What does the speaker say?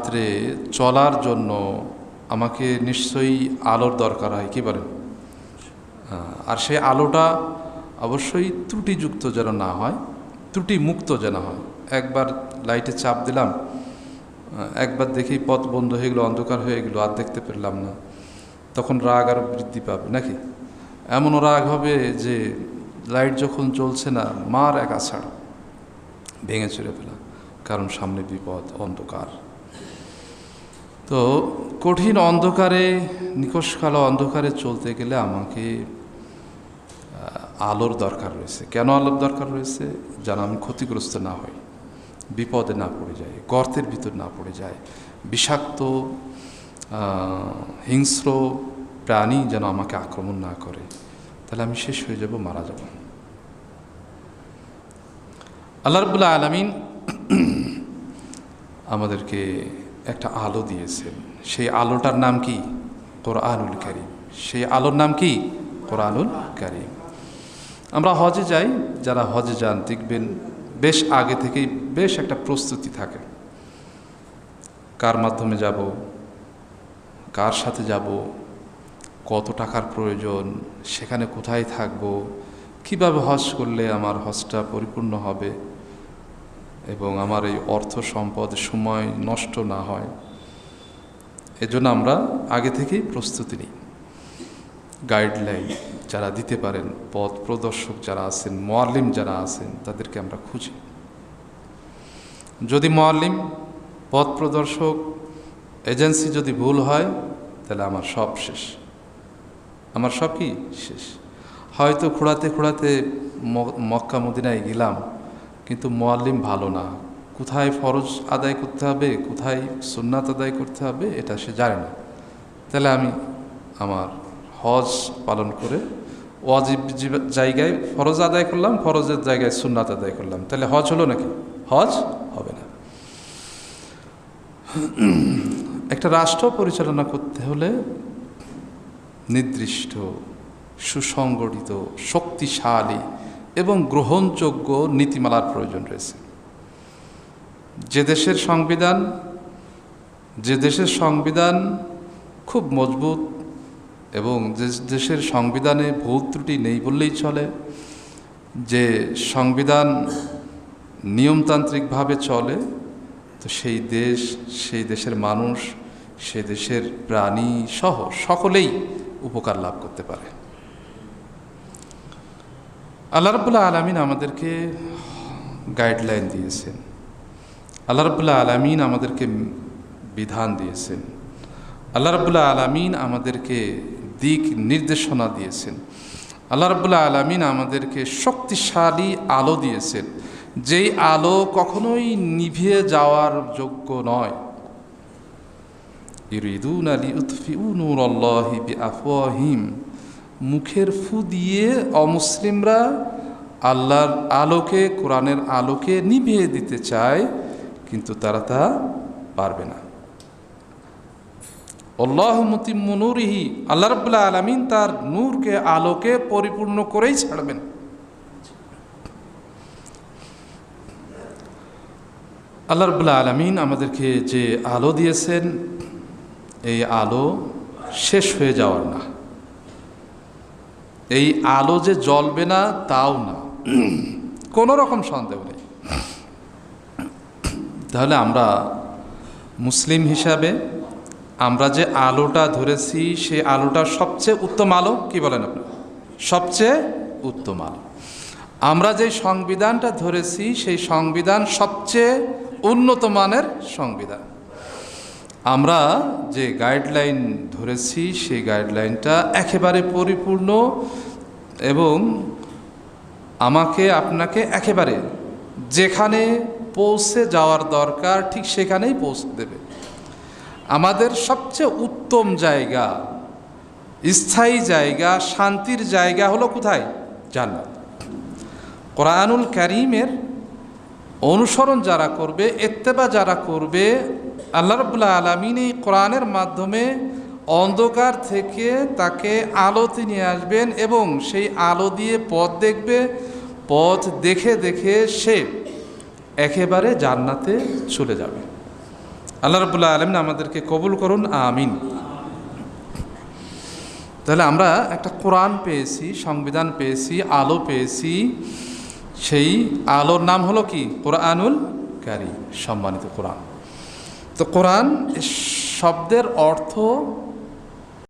রাত্রে চলার জন্য আমাকে নিশ্চয়ই আলোর দরকার হয়, কি বলেন? আর সেই আলোটা অবশ্যই ত্রুটিযুক্ত যেন না হয়, ত্রুটি মুক্ত যেন হয়। একবার লাইটে চাপ দিলাম, একবার দেখেই পথ বন্ধ হয়ে গেলো, অন্ধকার হয়ে গেলো, আর দেখতে পেলাম না, তখন রাগ আরও বৃদ্ধি পাবে নাকি? এমনও রাগ হবে যে লাইট যখন জ্বলছে না, মার এক আছাড় ভেঙে চুরে ফেলা, কারণ সামনে বিপদ, অন্ধকার। তো কঠিন অন্ধকারে, নিকষ কালো অন্ধকারে চলতে গেলে আমাকে আলোর দরকার রয়েছে। কেন আলোর দরকার রয়েছে? যেন আমি ক্ষতিগ্রস্ত না হই, বিপদে না পড়ে যাই, গর্তের ভিতর না পড়ে যায়, বিষাক্ত হিংস্র প্রাণী যেন আমাকে আক্রমণ না করে, তাহলে আমি শেষ হয়ে যাব, মারা যাব। আল্লাহ রাব্বুল আলামিন আমাদেরকে একটা আলো দিয়েছেন। সেই আলোটার নাম কি? কোরআনুল কারীম। সেই আলোর নাম কি? কোরআনুল কারীম। আমরা হজে যাই, যারা হজে যান দেখবেন বেশ আগে থেকেই বেশ একটা প্রস্তুতি থাকে। কার মাধ্যমে যাব, কার সাথে যাব, কত টাকার প্রয়োজন, সেখানে কোথায় থাকব, কিভাবে হজ করলে আমার হজটা পরিপূর্ণ হবে এবং আমার এই অর্থ সম্পদ সময় নষ্ট না হয়, এজন্য আমরা আগে থেকেই প্রস্তুতি নিই। গাইডলাইন যারা দিতে পারেন, পথ প্রদর্শক যারা আছেন, মুআল্লিম যারা আছেন, তাদেরকে আমরা খুঁজি। যদি মুআল্লিম, পথ প্রদর্শক, এজেন্সি যদি ভুল হয়, তাহলে আমার সব শেষ, আমার সব কি শেষ। হয়তো খোঁড়াতে খোঁড়াতে মক্কা মদিনায় গেলাম, কিন্তু মুআল্লিম ভালো না, কোথায় ফরজ আদায় করতে হবে, কোথায় সুন্নাত আদায় করতে হবে, এটা সে জানে না, তাহলে আমি আমার হজ পালন করে ওয়াজিব জায়গায় ফরজ আদায় করলাম, ফরজের জায়গায় সুন্নাত আদায় করলাম, তাহলে হজ হলো নাকি? হজ হবে না। একটা রাষ্ট্র পরিচালনা করতে হলে নির্দিষ্ট, সুসংগঠিত, শক্তিশালী এবং গ্রহণযোগ্য নীতিমালার প্রয়োজন রয়েছে। যে দেশের সংবিধান খুব মজবুত এবং যে দেশের সংবিধানে ভুল ত্রুটি নেই বললেই চলে, যে সংবিধান নিয়মতান্ত্রিকভাবে চলে, তো সেই দেশ, সেই দেশের মানুষ, সেই দেশের প্রাণী সহ সকলেই উপকার লাভ করতে পারে। আল্লাহ রাব্বুল আলামিন আমাদেরকে গাইডলাইন দিয়েছেন, আল্লাহ রাব্বুল আলামিন আমাদেরকে বিধান দিয়েছেন, আল্লাহ রাব্বুল আলামিন আমাদেরকে দিক নির্দেশনা দিয়েছেন, আল্লাহ রাব্বুল আলামিন আমাদেরকে শক্তিশালী আলো দিয়েছেন, যেই আলো কখনোই নিভিয়ে যাওয়ার যোগ্য নয়। ইউরিদুনা লিউতফিউ নূরাল্লাহি বিআফওয়াহিম, মুখের ফু দিয়ে অমুসলিমরা আল্লাহর আলোকে, কোরআনের আলোকে নিভিয়ে দিতে চায়, কিন্তু তারা তা পারবে না। আল্লাহু মুতিম্মু নূরিহি, আল্লাহ রাব্বুল আলামিন তার নূরকে, আলোকে পরিপূর্ণ করেই ছাড়বেন। আল্লাহ রাব্বুল আলামিন আমাদেরকে যে আলো দিয়েছেন, এই আলো শেষ হয়ে যাওয়ার না, এই আলো যে জ্বলবে না তাও না, কোনো রকম সন্দেহ নেই। তাহলে আমরা মুসলিম হিসাবে আমরা যে আলোটা ধরেছি, সেই আলোটা সবচেয়ে উত্তম আলো, কি বলেন আপনারা? সবচেয়ে উত্তম আলো। আমরা যে সংবিধানটা ধরেছি, সেই সংবিধান সবচেয়ে উন্নত মানের সংবিধান। আমরা যে গাইডলাইন ধরেছি, সেই গাইডলাইনটা একেবারে পরিপূর্ণ এবং আমাকে, আপনাকে একেবারে যেখানে পৌঁছে যাওয়ার দরকার ঠিক সেখানেই পৌঁছে দেবে। আমাদের সবচেয়ে উত্তম জায়গা, স্থায়ী জায়গা, শান্তির জায়গা হলো কোথায়? জান্নাত। কোরআনুল কারীমের অনুসরণ যারা করবে, ইত্তেবা যারা করবে, আল্লাহ রাব্বুল আলামিন এই কোরআনের মাধ্যমে অন্ধকার থেকে তাকে আলোতে নিয়ে আসবেন এবং সেই আলো দিয়ে পথ দেখবে, পথ দেখে দেখে সে একেবারে জান্নাতে চলে যাবে। আল্লাহ রাব্বুল আলামিন আমাদেরকে কবুল করুন, আমিন। তাহলে আমরা একটা কোরআন পেয়েছি, সংবিধান পেয়েছি, আলো পেয়েছি। সেই আলোর নাম হলো কি? কোরআনুল কারীম, সম্মানিত কোরআন। তো কোরআন শব্দের অর্থ